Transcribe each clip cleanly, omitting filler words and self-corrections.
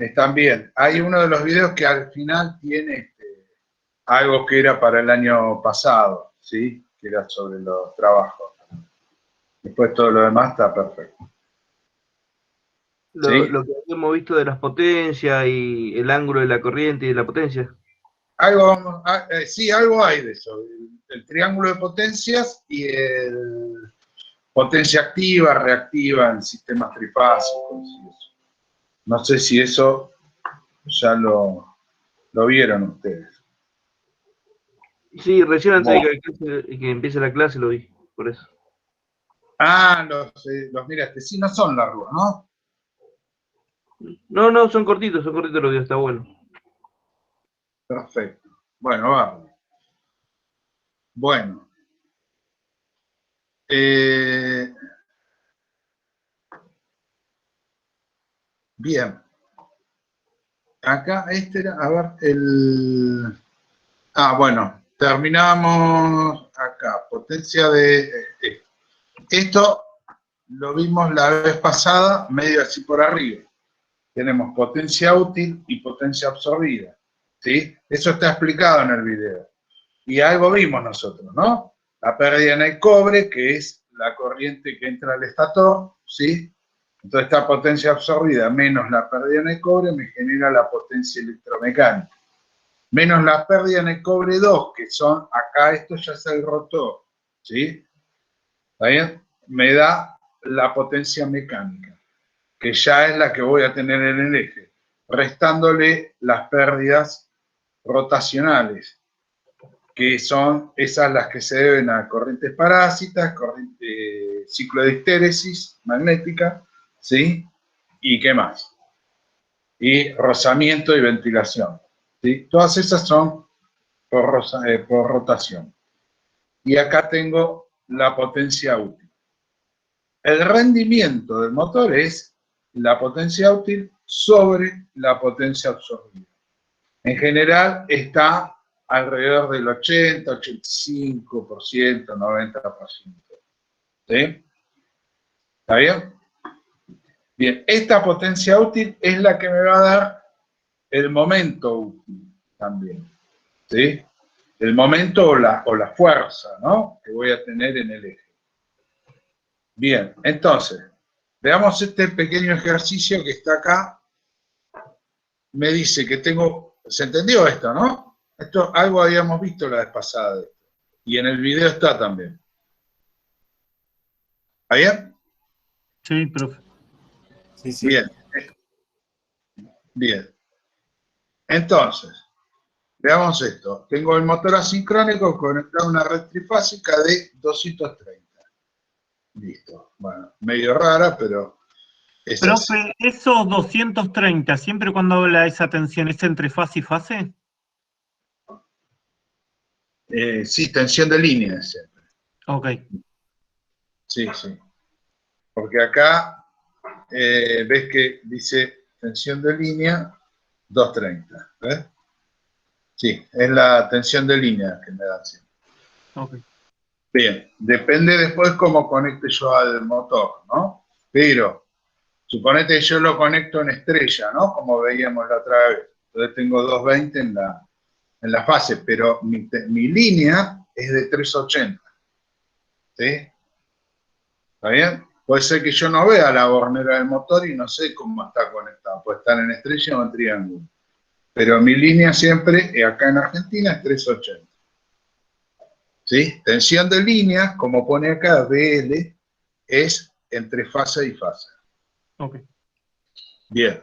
están bien. Hay uno de los videos que al final tiene algo que era para el año pasado, ¿sí? Que era sobre los trabajos. Después todo lo demás está perfecto. ¿Sí? Lo que habíamos visto de las potencias y el ángulo de la corriente y de la potencia. Sí, algo hay de eso. El triángulo de potencias y el potencia activa, reactiva en sistemas trifásicos. Y eso. No sé si eso ya lo vieron ustedes. Sí, recién antes de que empiece la clase lo vi, por eso. Ah, los miraste. Sí, no son largos, ¿no? No, son cortitos los videos, está bueno. Perfecto. Bueno, vamos. Bueno. Bien. Acá este era, a ver, bueno, terminamos acá. Potencia de... esto lo vimos la vez pasada, medio así por arriba. Tenemos potencia útil y potencia absorbida. ¿Sí? Eso está explicado en el video. Y algo vimos nosotros, ¿no? La pérdida en el cobre, que es la corriente que entra al estator, ¿sí? Entonces esta potencia absorbida menos la pérdida en el cobre me genera la potencia electromecánica. Menos la pérdida en el cobre 2, que son, acá esto ya es el rotor, ¿sí? ¿Está bien? Me da la potencia mecánica, que ya es la que voy a tener en el eje, restándole las pérdidas rotacionales, que son esas las que se deben a corrientes parásitas, ciclo de histéresis magnética, ¿sí? ¿Y qué más? Y rozamiento y ventilación, ¿sí? Todas esas son por rotación. Y acá tengo la potencia útil. El rendimiento del motor es la potencia útil sobre la potencia absorbida. En general está alrededor del 80, 85%, 90%. ¿Sí? ¿Está bien? Bien, esta potencia útil es la que me va a dar el momento útil también. ¿Sí? El momento o la fuerza, ¿no? Que voy a tener en el eje. Bien, entonces, veamos este pequeño ejercicio que está acá. Me dice que tengo, ¿se entendió esto, no? Esto algo habíamos visto la vez pasada. Y en el video está también. ¿Está bien? Sí, profe. Sí, sí. Bien. Bien. Entonces, veamos esto. Tengo el motor asincrónico conectado a una red trifásica de 230. Listo. Bueno, medio rara, pero es así. Profe, esos 230, siempre cuando habla de esa tensión, ¿es entre fase y fase? Sí, tensión de línea siempre. Ok. Sí, sí. Porque acá ves que dice tensión de línea 230. ¿Ves? Sí, es la tensión de línea que me da siempre. Ok. Bien, depende después cómo conecte yo al motor, ¿no? Pero, suponete que yo lo conecto en estrella, ¿no? Como veíamos la otra vez. Entonces tengo 220 en la fase, pero mi línea es de 380. ¿Sí? ¿Está bien? Puede ser que yo no vea la bornera del motor y no sé cómo está conectado. Puede estar en estrella o en triángulo. Pero mi línea siempre, acá en Argentina, es 380. ¿Sí? Tensión de línea, como pone acá, BL, es entre fase y fase. Ok. Bien.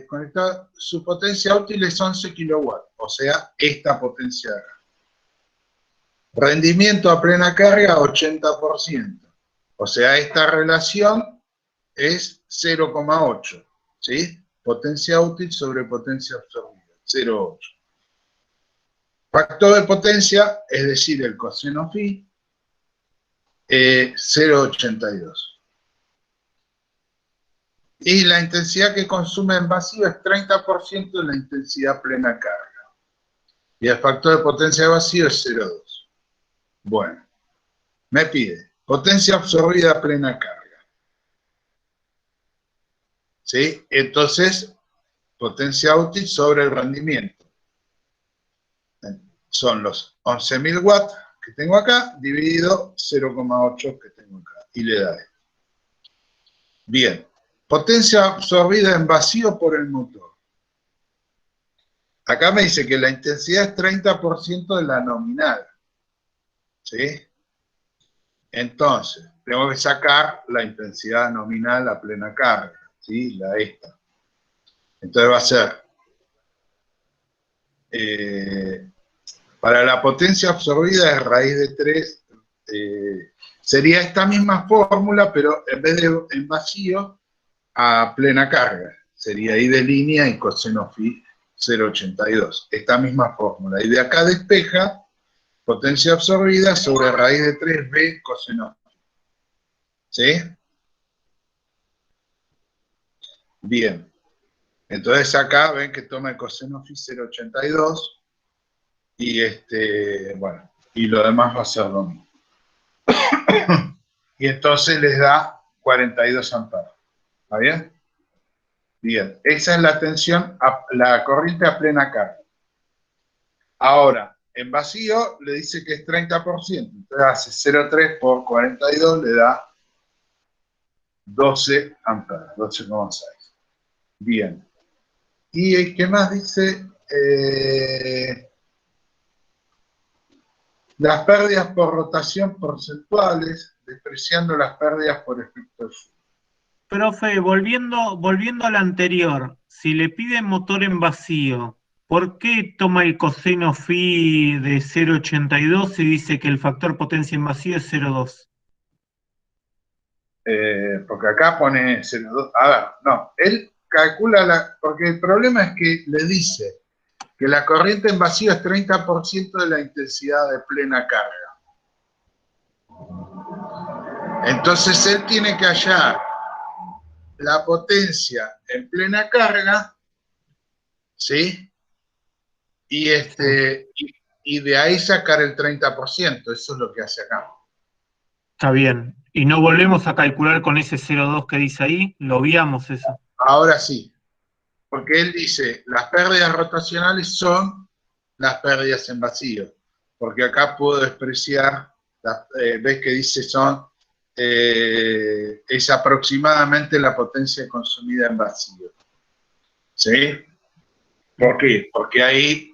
Conectado, su potencia útil es 11 kilowatts, o sea, esta potencia de acá. Rendimiento a plena carga, 80%. O sea, esta relación es 0,8, ¿sí? Potencia útil sobre potencia absorbida, 0,8. Factor de potencia, es decir, el coseno phi, 0,82. Y la intensidad que consume en vacío es 30% de la intensidad plena carga. Y el factor de potencia de vacío es 0,2. Bueno, me pide potencia absorbida a plena carga. ¿sí? Entonces, potencia útil sobre el rendimiento. Son los 11.000 watts que tengo acá, dividido 0,8 que tengo acá, y le da esto. Bien, potencia absorbida en vacío por el motor. Acá me dice que la intensidad es 30% de la nominal, ¿sí? Entonces, tengo que sacar la intensidad nominal a plena carga, ¿sí? La esta. Entonces va a ser, para la potencia absorbida es raíz de 3, sería esta misma fórmula, pero en vez de en vacío, a plena carga. Sería I de línea y coseno phi 0,82. Esta misma fórmula. Y de acá despeja potencia absorbida sobre raíz de 3b coseno phi. ¿Sí? Bien. Entonces acá ven que toma el coseno phi 0,82 y bueno, y lo demás va a ser lo mismo. Y entonces les da 42 amperes. ¿Está bien? Bien, esa es la tensión, la corriente a plena carga. Ahora, en vacío le dice que es 30%, entonces hace 0,3 por 42, le da 12 amperes, 12,6. Bien. ¿Y qué más dice? Las pérdidas por rotación porcentuales, despreciando las pérdidas por efecto de Joule. Profe, volviendo al anterior, si le piden motor en vacío, ¿por qué toma el coseno phi de 0,82 y dice que el factor potencia en vacío es 0,2? Porque acá pone 0,2. A ver, no, él calcula porque el problema es que le dice que la corriente en vacío es 30% de la intensidad de plena carga. Entonces él tiene que hallar la potencia en plena carga, ¿sí? Y, y de ahí sacar el 30%, eso es lo que hace acá. Está bien. ¿Y no volvemos a calcular con ese 0,2 que dice ahí? ¿Lo obviamos eso? Ahora sí, porque él dice, las pérdidas rotacionales son las pérdidas en vacío, porque acá puedo despreciar, ves que dice es aproximadamente la potencia consumida en vacío. ¿Sí? ¿Por qué? Porque ahí,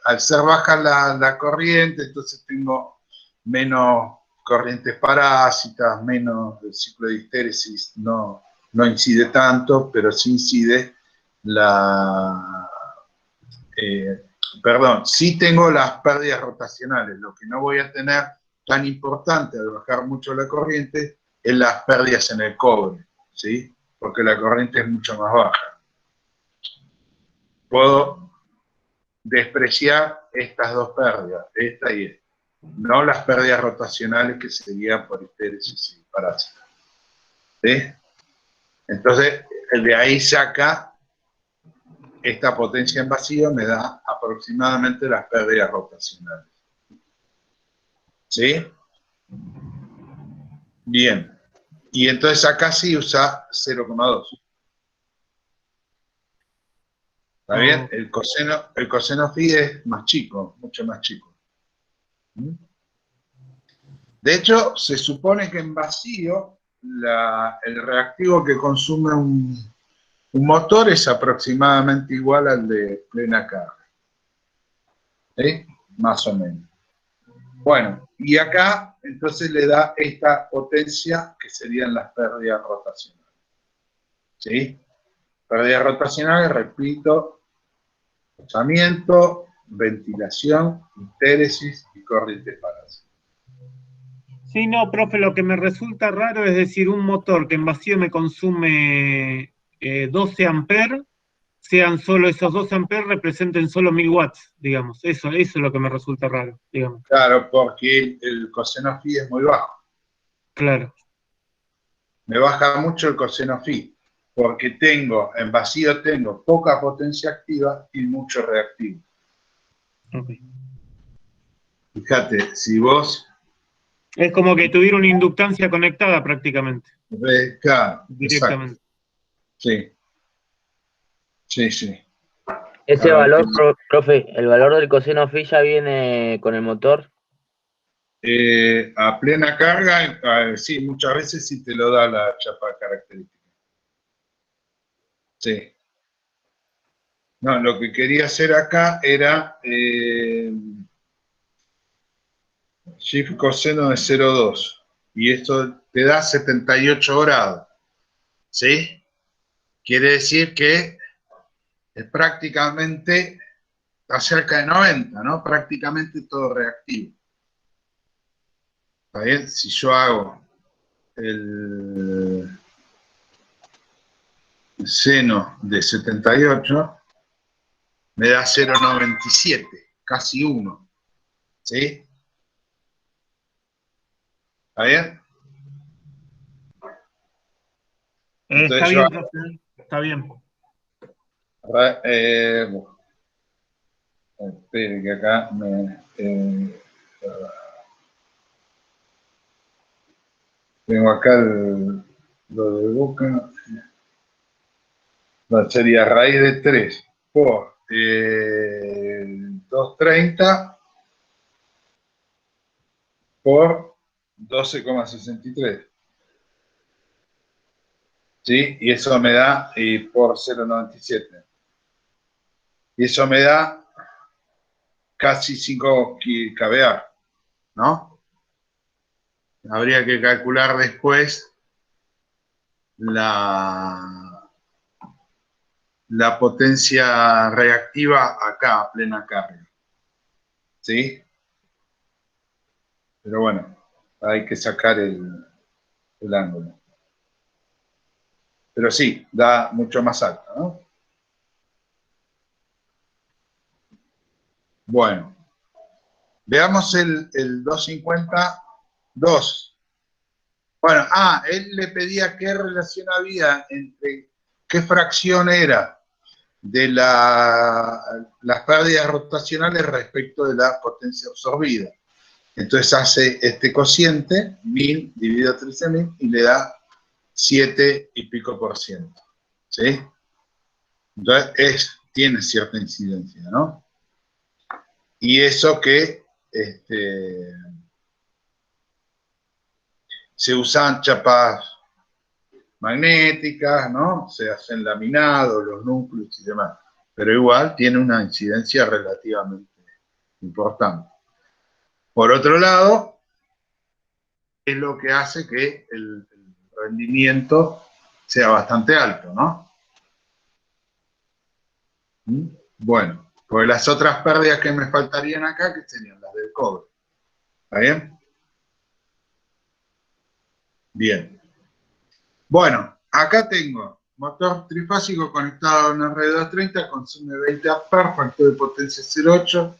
al ser baja la corriente, entonces tengo menos corrientes parásitas, menos el ciclo de histéresis, no incide tanto, pero sí incide sí tengo las pérdidas rotacionales. Lo que no voy a tener tan importante al bajar mucho la corriente es las pérdidas en el cobre, ¿sí? Porque la corriente es mucho más baja. Puedo despreciar estas dos pérdidas, esta y esta, no las pérdidas rotacionales que serían por histéresis y parásitas. ¿Sí? Entonces, de ahí saca esta potencia en vacío, me da aproximadamente las pérdidas rotacionales. ¿Sí? Bien. Y entonces acá sí usa 0,2. ¿Está bien? El coseno phi es más chico, mucho más chico. De hecho, se supone que en vacío el reactivo que consume un motor es aproximadamente igual al de plena carga. ¿Sí? Más o menos. Bueno, y acá entonces le da esta potencia que serían las pérdidas rotacionales. ¿Sí? Pérdidas rotacionales, repito, rozamiento, ventilación, histéresis y corriente parásita. Sí, no, profe, lo que me resulta raro es decir, un motor que en vacío me consume 12 amperes, sean solo esos 12 amperes, representen solo 1000 watts, digamos. Eso es lo que me resulta raro, digamos. Claro, porque el coseno phi es muy bajo. Claro. Me baja mucho el coseno phi, porque en vacío tengo poca potencia activa y mucho reactivo. Okay. Fíjate, si vos... Es como que tuviera una inductancia conectada prácticamente. Claro, directamente. exacto. Sí, sí, sí. Ese Ah, valor, profe, el valor del coseno phi ya viene con el motor. A plena carga, sí, muchas veces sí te lo da la chapa característica. Sí. No, lo que quería hacer acá era shift coseno de 0,2. Y esto te da 78 grados. ¿Sí? Quiere decir que es prácticamente está cerca de 90, ¿no? Prácticamente todo reactivo. ¿Está bien? Si yo hago el seno de 78, me da 0,97, casi 1. ¿Sí? ¿Está bien? Está Entonces yo bien, profe, está bien. espere que acá tengo acá lo de Boca. No, sería raíz de 3 por 230 por 12,63. ¿Sí? Y eso me da por 0,97. Y eso me da casi 5 kVA, ¿no? Habría que calcular después la potencia reactiva acá a plena carga. ¿Sí? Pero bueno, hay que sacar el ángulo. Pero sí, da mucho más alto, ¿no? Bueno, veamos el 252. Bueno, él le pedía qué relación había entre qué fracción era de las pérdidas rotacionales respecto de la potencia absorbida. Entonces hace este cociente, 1000 dividido 13.000, y le da 7 y pico por ciento. ¿Sí? Entonces tiene cierta incidencia, ¿no? Y eso que se usan chapas magnéticas, ¿no? Se hacen laminados, los núcleos y demás. Pero igual tiene una incidencia relativamente importante. Por otro lado, es lo que hace que el rendimiento sea bastante alto, ¿no? Bueno, pues las otras pérdidas que me faltarían acá, que serían las del cobre. ¿Está bien? Bien. Bueno, acá tengo motor trifásico conectado a una red 230, consume 20 amperes, factor de potencia 0,8.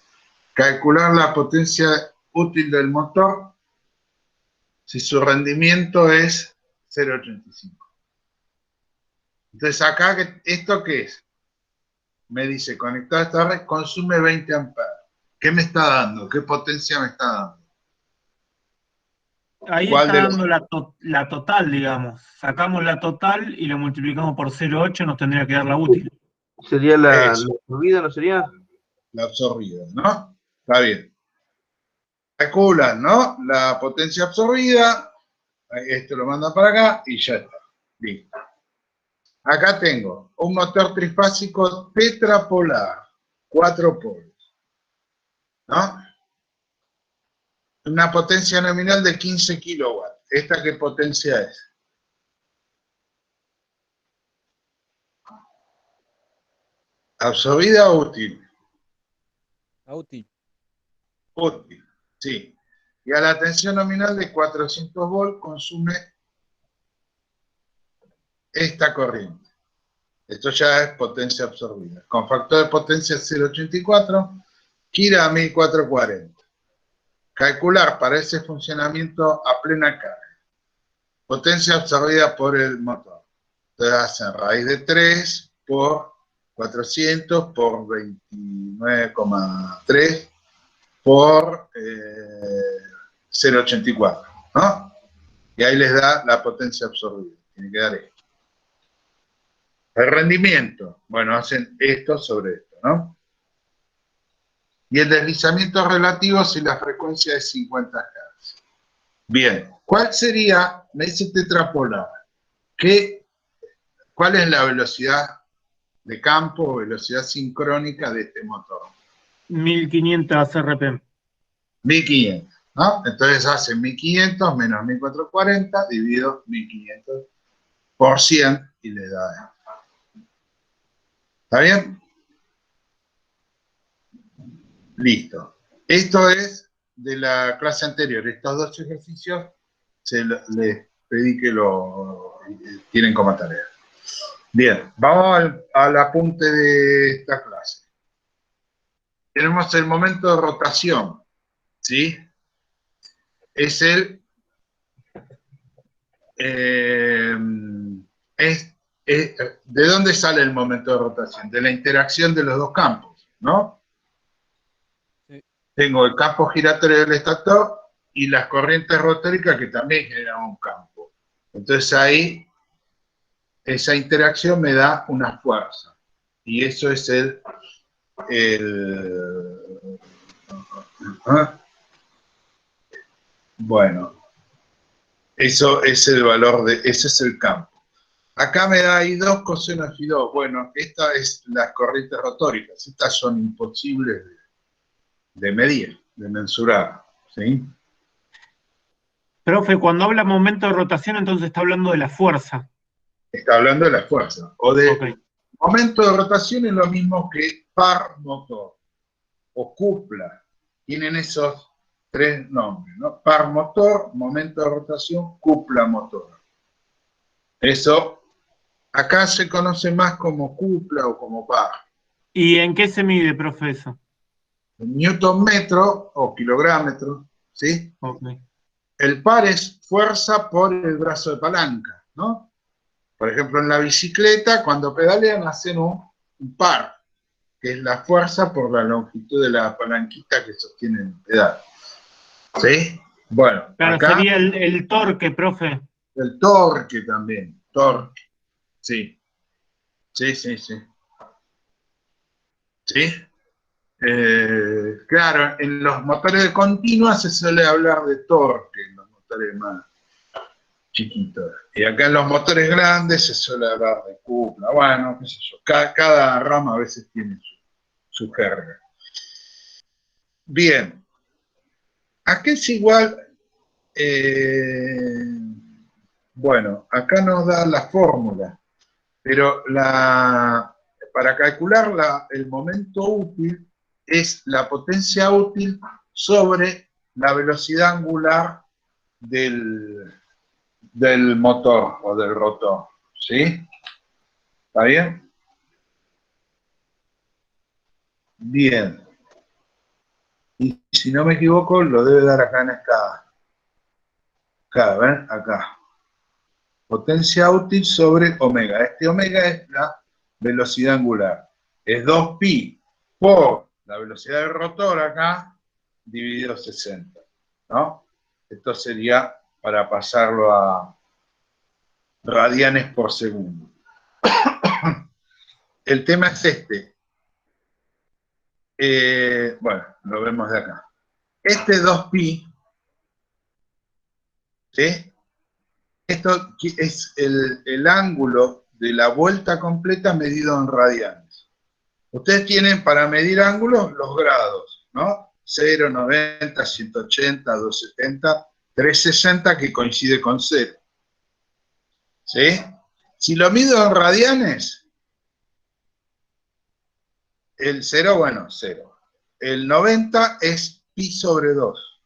Calcular la potencia útil del motor si su rendimiento es 0,85. Entonces acá, ¿esto qué es? Me dice, conectado a esta red, consume 20 amperes. ¿Qué me está dando? ¿Qué potencia me está dando? Ahí ¿Cuál está de los? dando la total, digamos. Sacamos la total y lo multiplicamos por 0,8, nos tendría que dar la útil. ¿Sería la Eso, absorbida, no sería? la absorbida, ¿no? Está bien. Calculan, ¿no? La potencia absorbida, esto lo manda para acá y ya está. Listo. Acá tengo un motor trifásico tetrapolar, 4 polos, ¿no? Una potencia nominal de 15 kilowatts. ¿Esta qué potencia es? ¿Absorbida o útil? Útil. Útil, sí. Y a la tensión nominal de 400 volts consume esta corriente. Esto ya es potencia absorbida. Con factor de potencia 0,84, gira a 1440. Calcular para ese funcionamiento a plena carga. Potencia absorbida por el motor. Entonces hacen raíz de 3 por 400 por 29,3 por 0,84, ¿no? Y ahí les da la potencia absorbida. Tiene que dar esto. El rendimiento, bueno, hacen esto sobre esto, ¿no? Y el deslizamiento relativo si la frecuencia es 50 Hz. Bien, ¿cuál sería, me dice tetrapolar, cuál es la velocidad de campo o velocidad sincrónica de este motor? 1500 RPM. 1500, ¿no? Entonces hace 1500 menos 1440 dividido 1500 por 100 y le da esto. ¿Está bien? Listo. Esto es de la clase anterior. Estos dos ejercicios les pedí que lo tienen como tarea. Bien, vamos al apunte de esta clase. Tenemos el momento de rotación, ¿sí? Es ¿de dónde sale el momento de rotación? De la interacción de los dos campos, ¿no? Sí. Tengo el campo giratorio del estator y las corrientes rotóricas que también generan un campo. Entonces ahí, esa interacción me da una fuerza. Y eso es ¿ah? Bueno, eso es el valor ese es el campo. Acá me da I2 coseno Φ2. Bueno, estas es las corrientes rotóricas. Estas son imposibles de medir, de mensurar, ¿sí? Profe, cuando habla momento de rotación, entonces está hablando de la fuerza. Está hablando de la fuerza. O de Ok. momento de rotación es lo mismo que par motor o cupla. Tienen esos tres nombres, ¿no? Par motor, momento de rotación, cupla motor. Eso acá se conoce más como cupla o como par. ¿Y en qué se mide, profe, eso? Newton metro o kilográmetro, ¿sí? Ok. El par es fuerza por el brazo de palanca, ¿no? Por ejemplo, en la bicicleta, cuando pedalean, hacen un par, que es la fuerza por la longitud de la palanquita que sostiene el pedal. ¿Sí? Bueno, Claro, acá sería el torque, profe. el torque también, torque, sí, sí, sí, sí. ¿Sí? Claro, en los motores de continua se suele hablar de torque, en los motores más chiquitos. Y acá en los motores grandes se suele hablar de cupla. Bueno, qué sé yo. Cada rama a veces tiene su jerga. Bien. Acá es igual. Bueno, acá nos da la fórmula. Pero para calcular el momento útil es la potencia útil sobre la velocidad angular del motor o del rotor. ¿Sí? ¿Está bien? Bien. Y si no me equivoco, lo debe dar acá en acá, ¿ven? Acá. Potencia útil sobre omega. Este omega es la velocidad angular. Es 2pi por la velocidad del rotor acá, dividido 60. ¿No? Esto sería para pasarlo a radianes por segundo. El tema es este. Bueno, lo vemos de acá. Este 2pi, ¿sí? Esto es el ángulo de la vuelta completa medido en radianes. Ustedes tienen para medir ángulos los grados, ¿no? 0, 90, 180, 270, 360 que coincide con 0. ¿Sí? Si lo mido en radianes, el 0, bueno, 0. El 90 es pi sobre 2.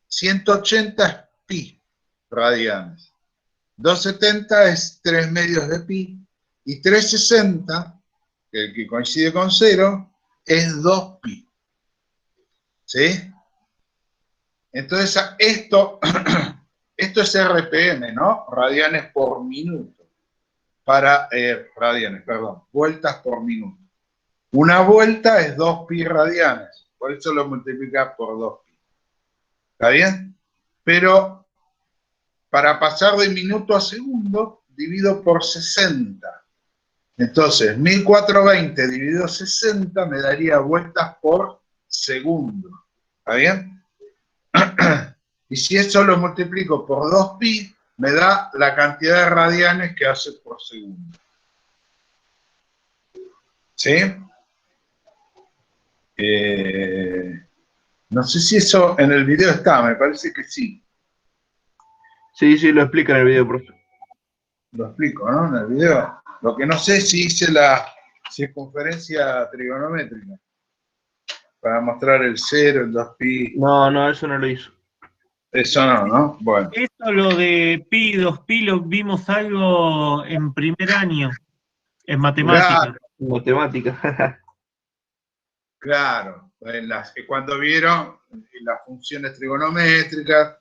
180 es pi radianes. 270 es 3 medios de pi. Y 360, que coincide con 0, es 2pi. ¿Sí? Entonces, esto es RPM, ¿no? Radianes por minuto. Radianes, perdón, vueltas por minuto. Una vuelta es 2pi radianes, por eso lo multiplica por 2pi. ¿Está bien? Pero para pasar de minuto a segundo, divido por 60. Entonces, 1420 dividido 60 me daría vueltas por segundo. ¿Está bien? Y si eso lo multiplico por 2pi, me da la cantidad de radianes que hace por segundo. ¿Sí? No sé si eso en el video está, me parece que sí. Sí, sí, lo explica en el video, profe. Lo explico, ¿no? En el video. Lo que no sé si hice la circunferencia trigonométrica para mostrar el 0, el 2pi. No, no, eso no lo hizo. Eso no, ¿no? Bueno. Esto lo de pi, 2pi, lo vimos algo en primer año, en matemática. Matemática. Claro. Cuando vieron las funciones trigonométricas,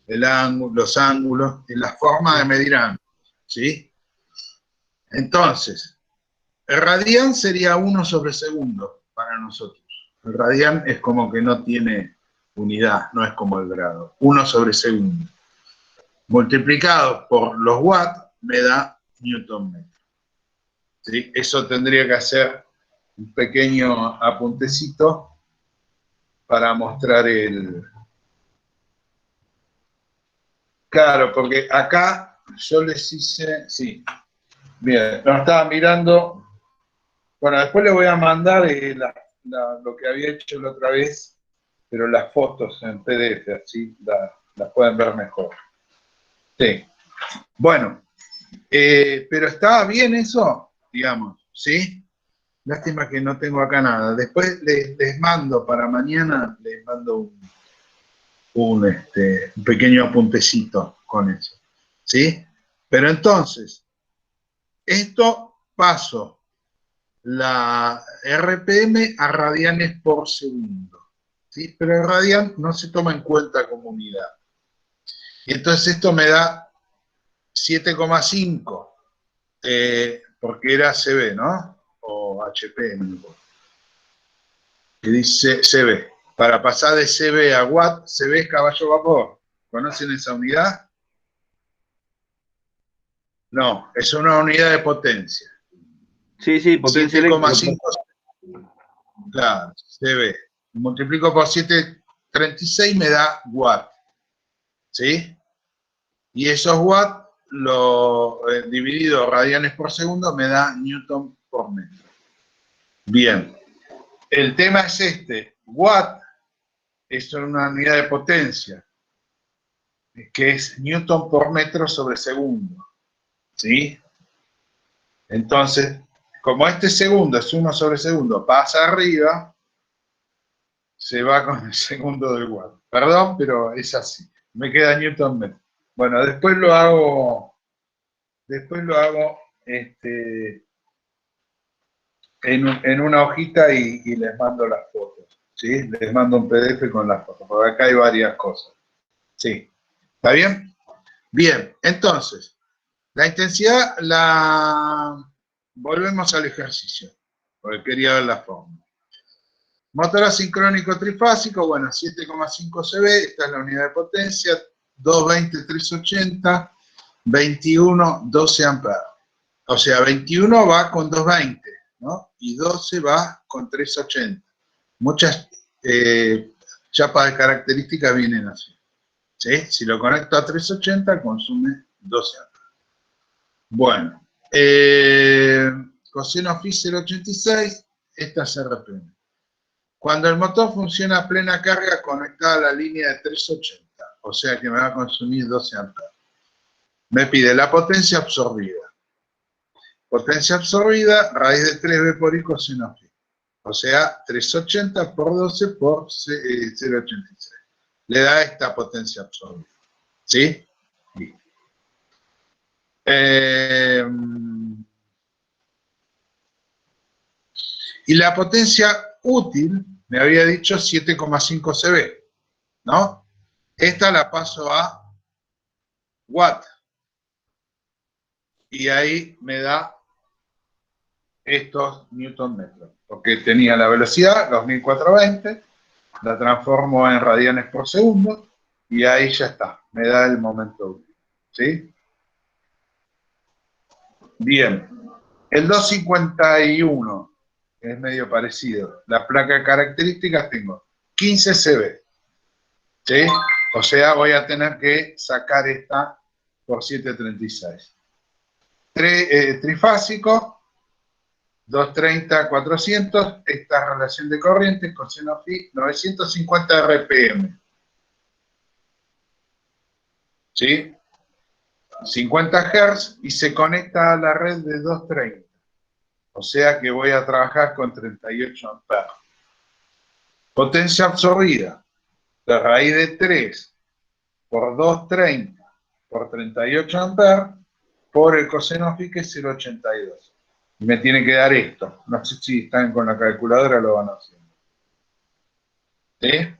los ángulos, y la forma de medir ángulos. ¿Sí? Entonces, el radián sería 1 sobre segundo para nosotros. El radián es como que no tiene unidad, no es como el grado. 1 sobre segundo. Multiplicado por los watts me da newton metro. ¿Sí? Eso tendría que hacer un pequeño apuntecito para mostrar el... Claro, porque acá yo les hice... Sí, bien, lo estaba mirando. Bueno, después les voy a mandar lo que había hecho la otra vez, pero las fotos en PDF, así las pueden ver mejor. Sí. Bueno, pero estaba bien eso, digamos, ¿sí? Lástima que no tengo acá nada. Después les mando para mañana, les mando un pequeño apuntecito con eso, ¿sí? Pero entonces, esto paso la RPM a radianes por segundo, ¿sí? Pero el radian no se toma en cuenta como unidad. Y entonces esto me da 7,5, porque era CB, ¿no? O HP, no me acuerdo. Que dice CB. Para pasar de CB a watt, CB es caballo vapor. ¿Conocen esa unidad? No, es una unidad de potencia. Sí, sí, potencia eléctrica. 7,5, claro, CB. Multiplico por 7,36 me da watt. ¿Sí? Y esos watts, dividido radianes por segundo, me da newton por metro. Bien. El tema es este. Watt es una unidad de potencia, que es newton por metro sobre segundo. ¿Sí? Entonces, como este segundo es 1 sobre segundo, pasa arriba, se va con el segundo del watt. Perdón, pero es así. Me queda newton metro. Bueno, después lo hago en una hojita y les mando las fotos. ¿Sí? Les mando un PDF con las fotos, porque acá hay varias cosas. ¿Sí? ¿Está bien? Bien, entonces, la intensidad volvemos al ejercicio, porque quería ver la forma. Motor asincrónico trifásico, bueno, 7,5 CV, esta es la unidad de potencia, 220, 380, 21, 12 amperes. O sea, 21 va con 220, ¿no? Y 12 va con 380. Muchas chapas de características vienen así. ¿Sí? Si lo conecto a 380, consume 12 amperes. Bueno, coseno phi 0,86, esta es RPM. Cuando el motor funciona a plena carga conectada a la línea de 380, o sea que me va a consumir 12 amperes. Me pide la potencia absorbida. Potencia absorbida, raíz de 3b por i coseno phi. O sea, 380 por 12 por 0,86. Le da esta potencia absorbida. ¿Sí? Y la potencia útil, me había dicho 7,5 CV, ¿no? Esta la paso a watt. Y ahí me da estos newton metros. Porque tenía la velocidad, los 1420, la transformo en radianes por segundo, y ahí ya está, me da el momento útil. ¿Sí? Bien. El 251, que es medio parecido. La placa de características tengo 15 CB. ¿Sí? O sea, voy a tener que sacar esta por 736. Trifásico, 230, 400. Esta relación de corrientes, coseno phi, 950 RPM. ¿Sí? 50 Hz y se conecta a la red de 230. O sea que voy a trabajar con 38 amperes. Potencia absorbida de raíz de 3 por 230 por 38 amperes por el coseno phi, que es 0,82. Y me tiene que dar esto. No sé si están con la calculadora, lo van haciendo. ¿Sí?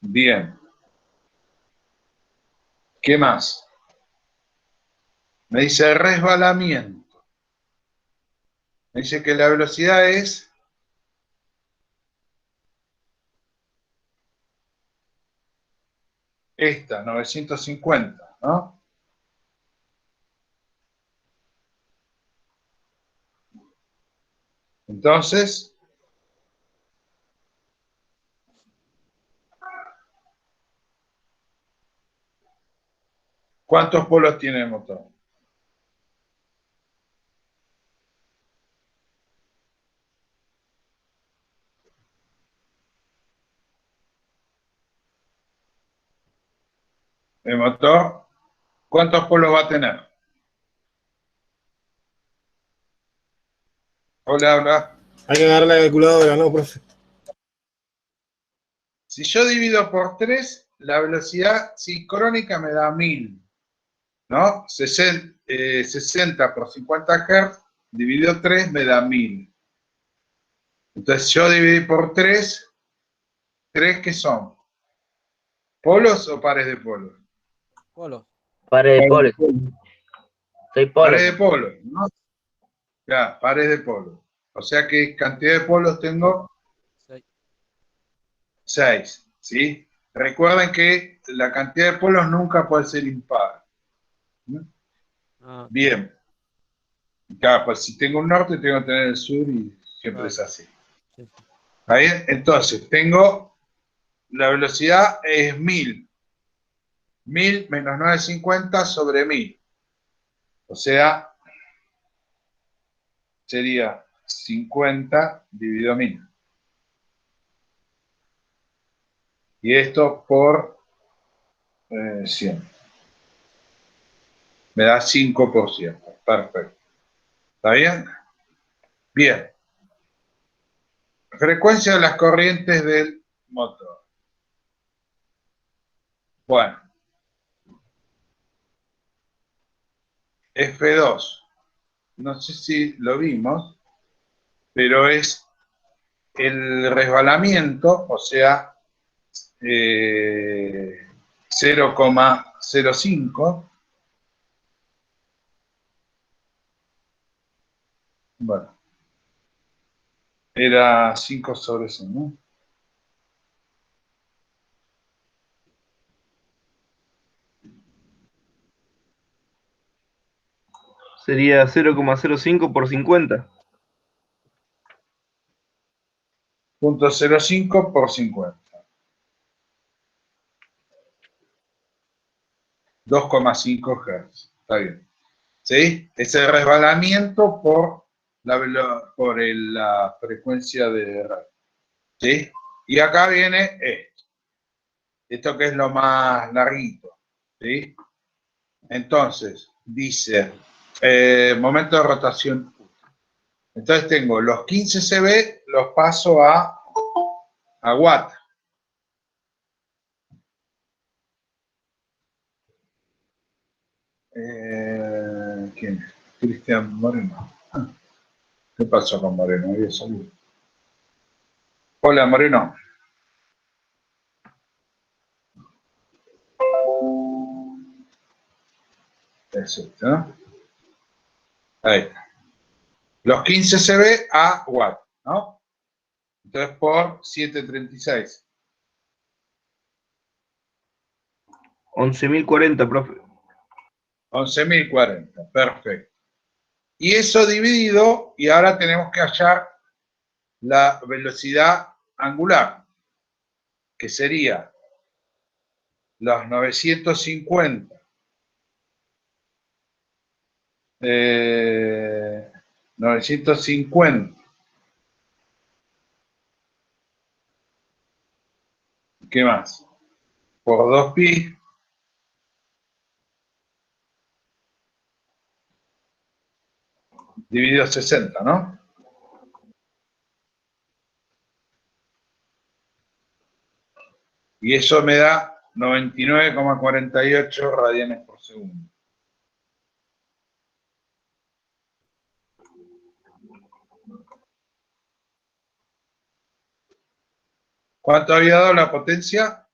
Bien. ¿Qué más? Me dice resbalamiento. Me dice que la velocidad es esta, 950, ¿no? Entonces, ¿cuántos polos tiene el motor? El motor, ¿cuántos polos va a tener? Hola, hola. Hay que agarrar la calculadora, ¿no, profe? Si yo divido por 3, la velocidad sincrónica me da 1000, ¿no? 60 por 50 Hz, dividido 3 me da 1000. Entonces yo dividí por 3, ¿3 qué son? ¿Polos o pares de polos? Polo. Pares de polos. 6 polos. Pares de polos, ¿no? Ya, pares de polos. O sea que cantidad de polos tengo 6. 6, ¿sí? Recuerden que la cantidad de polos nunca puede ser impar. Ah, Bien. Claro, pues si tengo un norte, tengo que tener el sur y siempre claro. es así. Sí. ¿Está bien? Entonces, tengo, la velocidad es 1000. 1000 menos 950 sobre 1000. O sea, sería 50 dividido 1000. Y esto por 100. Me da 5%. Perfecto. ¿Está bien? Bien. Frecuencia de las corrientes del motor. Bueno. F2. No sé si lo vimos, pero es el resbalamiento, o sea, 0,05. Bueno, era 5 sobre 100, ¿no? Sería 0,05 por 50. .05 por 50. 2,5 Hz. Está bien. ¿Sí? Es el resbalamiento por la frecuencia de radio. ¿Sí? Y acá viene esto. Esto que es lo más larguito. ¿Sí? Entonces, dice, momento de rotación. Entonces tengo los 15 CB, los paso a watt. ¿Quién es? Cristian Moreno. ¿Qué pasó con Moreno? Había salido. Hola, Moreno. Es esto, ¿no? Ahí está. Los 15 CB a watt, ¿no? Entonces por 736. 11.040, profe. 11.040, perfecto. Y eso dividido, y ahora tenemos que hallar la velocidad angular, que sería los 950 950. ¿Qué más? Por 2pi dividido 60, ¿no? Y eso me da 99,48 radianes por segundo. ¿Cuánto había dado la potencia?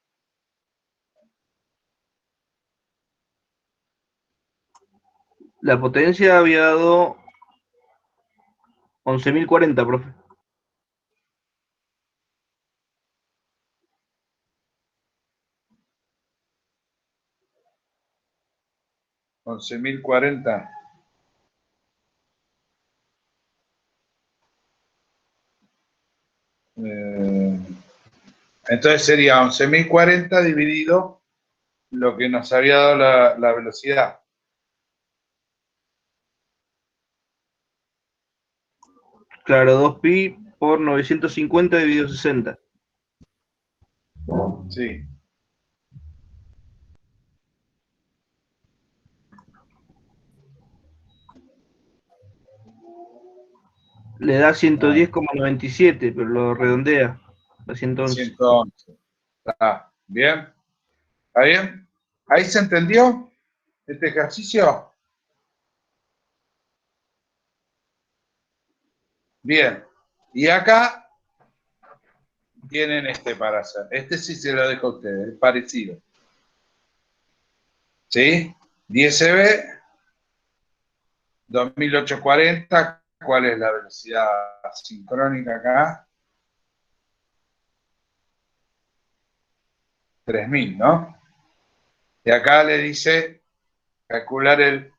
La potencia había dado 11.040, profe. $11.040. Entonces sería 11.040 dividido lo que nos había dado la velocidad. Claro, 2pi por 950 dividido 60. Sí. Le da 110,97, pero lo redondea a 111. 111. Está bien. ¿Está bien? ¿Ahí se entendió este ejercicio? Bien. Y acá tienen este para hacer. Este sí se lo dejo a ustedes, es parecido. ¿Sí? 10 2840. ¿Cuál es la velocidad sincrónica acá? 3000, ¿no? Y acá le dice calcular el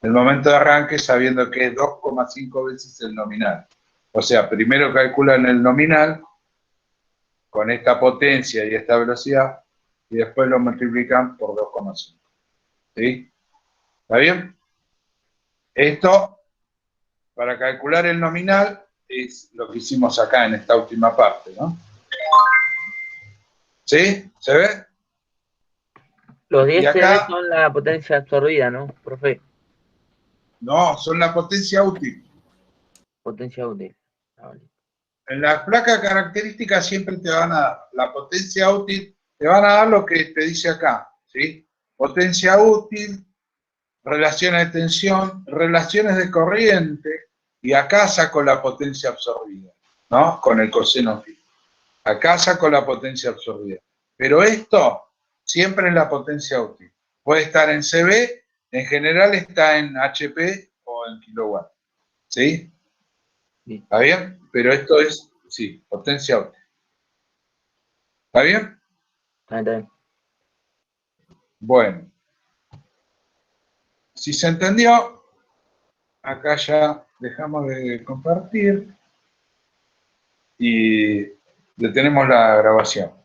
momento de arranque sabiendo que es 2,5 veces el nominal. O sea, primero calculan el nominal con esta potencia y esta velocidad y después lo multiplican por 2,5. ¿Sí? ¿Está bien? Esto, para calcular el nominal, es lo que hicimos acá en esta última parte, ¿no? ¿Sí? ¿Se ve? Los 10 Y acá, CV son la potencia absorbida, ¿no, profe? no, son la potencia útil. Potencia útil. Ah, vale. En las placas características siempre te van a dar la potencia útil, te van a dar lo que te dice acá, ¿sí? Potencia útil, relaciones de tensión, relaciones de corriente, y acá saco la potencia absorbida, ¿no? Con el coseno phi. Acá saco la potencia absorbida. Pero esto siempre es la potencia útil. Puede estar en CV, en general está en HP o en kilowatt, ¿sí? Bien. ¿Está bien? Pero esto es, sí, potencia útil. ¿Está bien? Está bien. Bueno. Si se entendió, acá ya dejamos de compartir y detenemos la grabación.